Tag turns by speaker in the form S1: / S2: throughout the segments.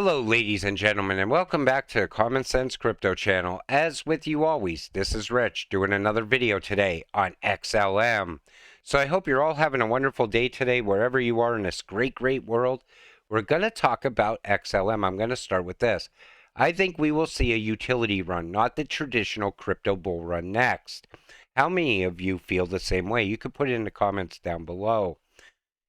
S1: Hello, ladies and gentlemen, and welcome back to Common Sense Crypto Channel. As with you always, this is Rich doing another video today on XLM. So I hope you're all having a wonderful day today, wherever you are in this great world. We're going to talk about XLM. I'm going to start with this. I think we will see a utility run, not the traditional crypto bull run next. How many of you feel the same way? You could put it in the comments down below.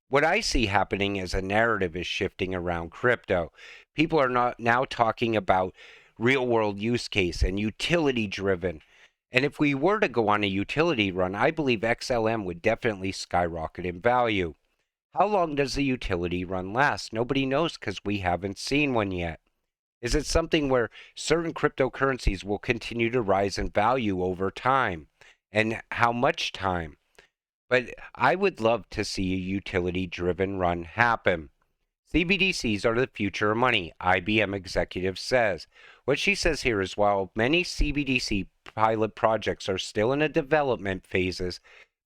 S1: What I see happening is a narrative is shifting around crypto. People are not now talking about real world use case and utility driven. And if we were to go on a utility run, I believe XLM would definitely skyrocket in value. How long does the utility run last? Nobody knows because we haven't seen one yet. Is it something where certain cryptocurrencies will continue to rise in value over time? And how much time? But I would love to see a utility-driven run happen. CBDCs are the future of money, IBM executive says. What she says here is while many CBDC pilot projects are still in the development phases,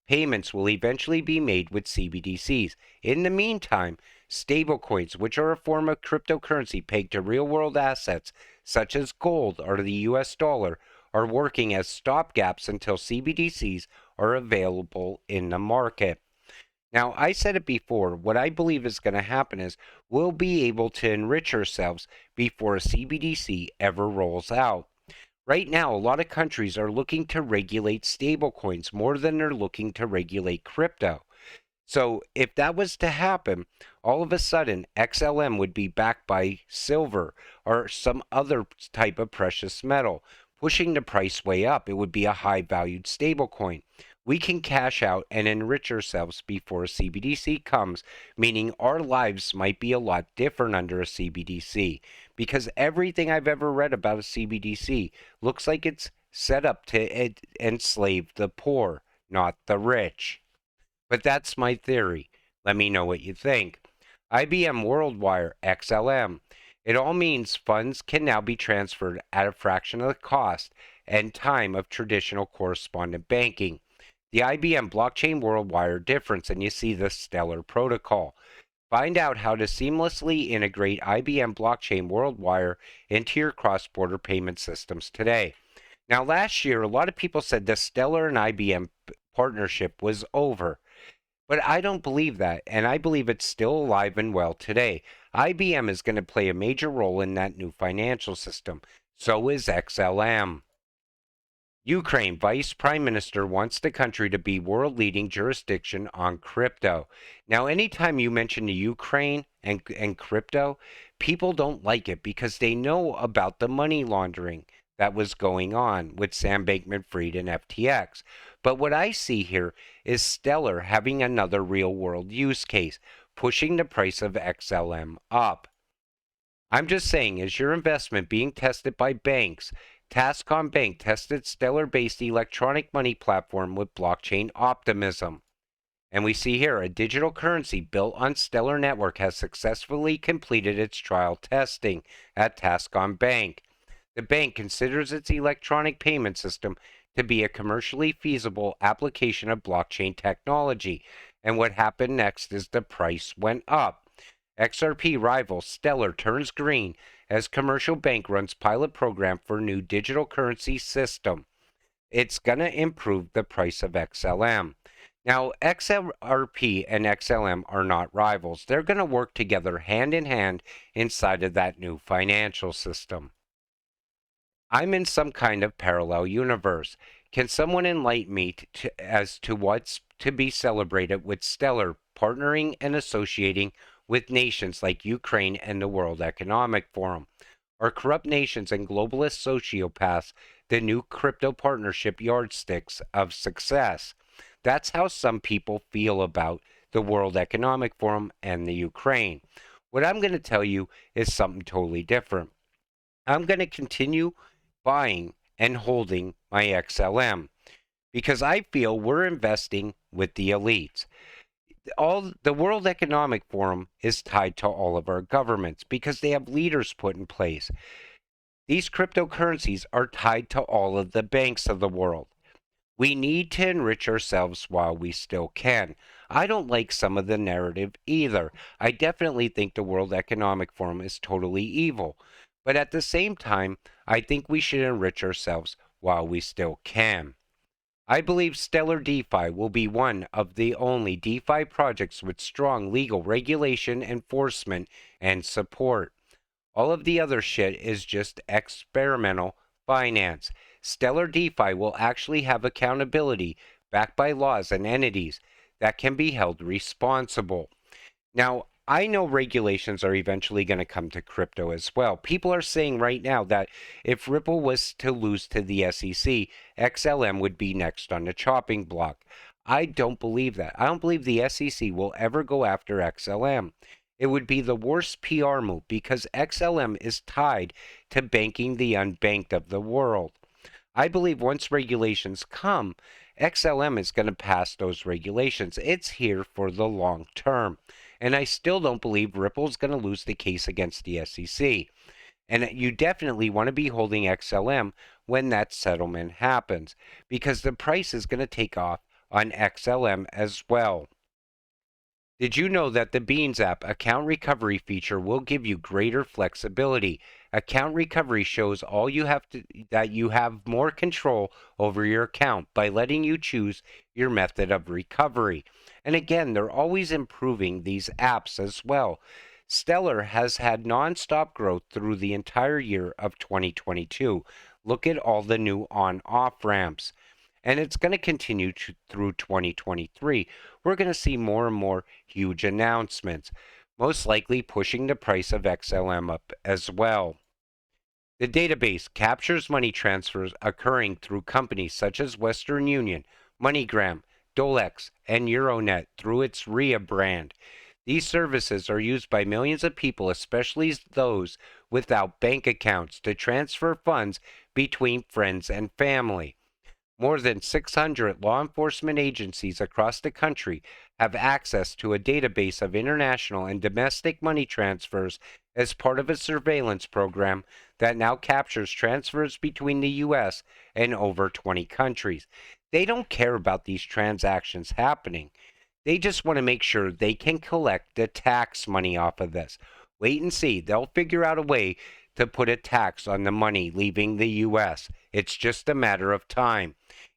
S1: payments will eventually be made with CBDCs. In the meantime, stablecoins, which are a form of cryptocurrency pegged to real-world assets such as gold or the US dollar, are working as stopgaps until CBDCs are available in the market. Now, I said it before, what I believe is going to happen is we'll be able to enrich ourselves before a CBDC ever rolls out. Right now, a lot of countries are looking to regulate stablecoins more than they're looking to regulate crypto. So if that was to happen, all of a sudden XLM would be backed by silver or some other type of precious metal, pushing the price way up. It would be a high valued stablecoin. We can cash out and enrich ourselves before a CBDC comes, meaning our lives might be a lot different under a CBDC. Because everything I've ever read about a CBDC looks like it's set up to enslave the poor, not the rich. But that's my theory. Let me know what you think. IBM WorldWire XLM. It all means funds can now be transferred at a fraction of the cost and time of traditional correspondent banking. The IBM Blockchain WorldWire difference, and you see the Stellar protocol. Find out how to seamlessly integrate IBM Blockchain WorldWire into your cross-border payment systems today. Now, last year, a lot of people said the Stellar and IBM partnership was over. But I don't believe that, and I believe it's still alive and well today. IBM is going to play a major role in that new financial system. So is XLM. Ukraine Vice Prime Minister wants the country to be world-leading jurisdiction on crypto. Now, anytime you mention the Ukraine and crypto, people don't like it because they know about the money laundering that was going on with Sam Bankman-Fried and FTX. But what I see here is Stellar having another real-world use case, pushing the price of XLM up. I'm just saying, is your investment being tested by banks? Tascom Bank tested Stellar-based electronic money platform with blockchain optimism. And we see here a digital currency built on Stellar Network has successfully completed its trial testing at Tascom Bank. The bank considers its electronic payment system to be a commercially feasible application of blockchain technology. And what happened next is the price went up. XRP rival Stellar turns green as commercial bank runs pilot program for new digital currency system. It's going to improve the price of XLM. Now, XRP and XLM are not rivals. They're going to work together hand in hand inside of that new financial system. I'm in some kind of parallel universe. Can someone enlighten me as to what's to be celebrated with Stellar partnering and associating with nations like Ukraine and the World Economic Forum? Are corrupt nations and globalist sociopaths the new crypto partnership yardsticks of success? That's how some people feel about the World Economic Forum and the Ukraine. What I'm going to tell you is something totally different. I'm going to continue buying and holding my XLM because I feel we're investing with the elites. The World Economic Forum is tied to all of our governments because they have leaders put in place. These cryptocurrencies are tied to all of the banks of the world. We need to enrich ourselves while we still can. I don't like some of the narrative either. I definitely think the World Economic Forum is totally evil. But at the same time, I think we should enrich ourselves while we still can. I believe Stellar DeFi will be one of the only DeFi projects with strong legal regulation, enforcement, and support. All of the other shit is just experimental finance. Stellar DeFi will actually have accountability backed by laws and entities that can be held responsible. Now, I know regulations are eventually going to come to crypto as well. People are saying right now that if Ripple was to lose to the SEC, XLM would be next on the chopping block. I don't believe that. I don't believe the SEC will ever go after XLM. It would be the worst PR move because XLM is tied to banking the unbanked of the world. I believe once regulations come, XLM is going to pass those regulations. It's here for the long term. And I still don't believe Ripple's going to lose the case against the SEC. And you definitely want to be holding XLM when that settlement happens because the price is going to take off on XLM as well. Did you know that the Beans app account recovery feature will give you greater flexibility? Account recovery shows all you have to that you have more control over your account by letting you choose your method of recovery. And again, they're always improving these apps as well. Stellar has had nonstop growth through the entire year of 2022. Look at all the new on-off ramps. And it's going to continue through 2023. We're going to see more and more huge announcements, most likely pushing the price of XLM up as well. The database captures money transfers occurring through companies such as Western Union, MoneyGram, Dolex, and Euronet through its RIA brand. These services are used by millions of people, especially those without bank accounts, to transfer funds between friends and family. More than 600 law enforcement agencies across the country have access to a database of international and domestic money transfers as part of a surveillance program that now captures transfers between the U.S. and over 20 countries. They don't care about these transactions happening. They just want to make sure they can collect the tax money off of this. Wait and see. They'll figure out a way to put a tax on the money leaving the U.S. It's just a matter of time.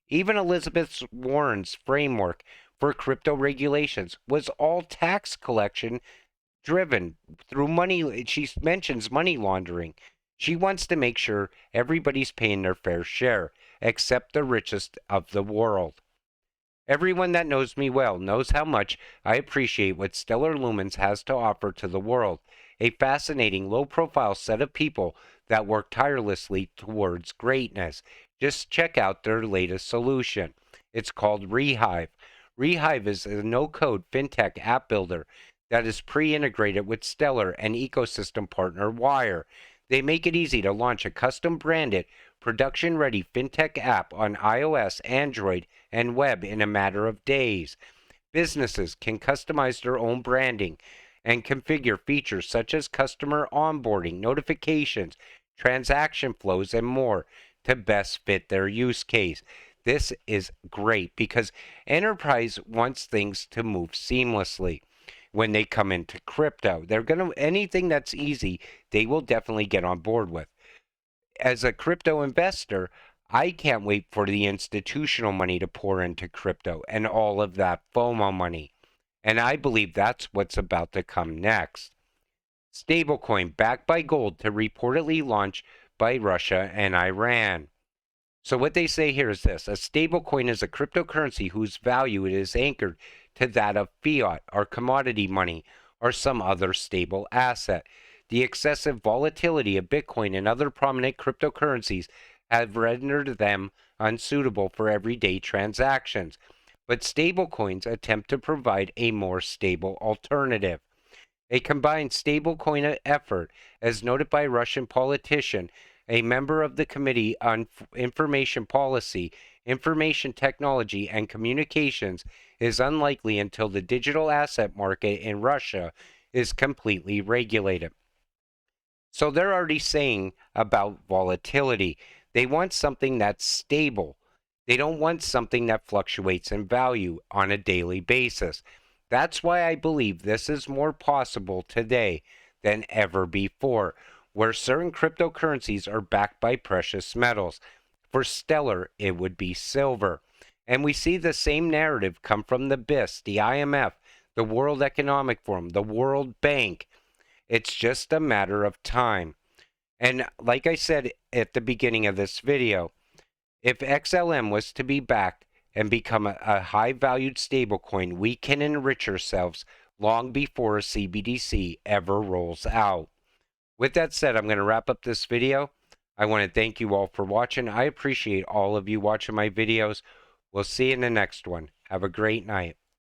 S1: Even Elizabeth Warren's framework for crypto regulations was all tax collection driven through money. She mentions money laundering. She wants to make sure everybody's paying their fair share, except the richest of the world. Everyone that knows me well knows how much I appreciate what Stellar Lumens has to offer to the world. A fascinating, low-profile set of people that work tirelessly towards greatness. Just check out their latest solution. It's called Rehive. Rehive is a no-code fintech app builder that is pre-integrated with Stellar and ecosystem partner Wire. They make it easy to launch a custom-branded, production-ready fintech app on iOS, Android, and web in a matter of days. Businesses can customize their own branding and configure features such as customer onboarding, notifications, transaction flows, and more to best fit their use case. This is great because enterprise wants things to move seamlessly when they come into crypto. They're going to anything that's easy, they will definitely get on board with. As a crypto investor, I can't wait for the institutional money to pour into crypto and all of that FOMO money. And I believe that's what's about to come next. Stablecoin backed by gold to reportedly launch by Russia and Iran. So what they say here is this: a stablecoin is a cryptocurrency whose value is anchored to that of fiat or commodity money or some other stable asset. The excessive volatility of Bitcoin and other prominent cryptocurrencies have rendered them unsuitable for everyday transactions. But stablecoins attempt to provide a more stable alternative. A combined stablecoin effort, as noted by a Russian politician, a member of the Committee on Information Policy, Information Technology, and Communications, is unlikely until the digital asset market in Russia is completely regulated. So they're already saying about volatility. They want something that's stable. They don't want something that fluctuates in value on a daily basis. That's why I believe this is more possible today than ever before, where certain cryptocurrencies are backed by precious metals. For Stellar, it would be silver. And we see the same narrative come from the BIS, the IMF, the World Economic Forum, the World Bank. It's just a matter of time. And like I said at the beginning of this video, if XLM was to be backed and become a high-valued stablecoin, we can enrich ourselves long before a CBDC ever rolls out. With that said, I'm going to wrap up this video. I want to thank you all for watching. I appreciate all of you watching my videos. We'll see you in the next one. Have a great night.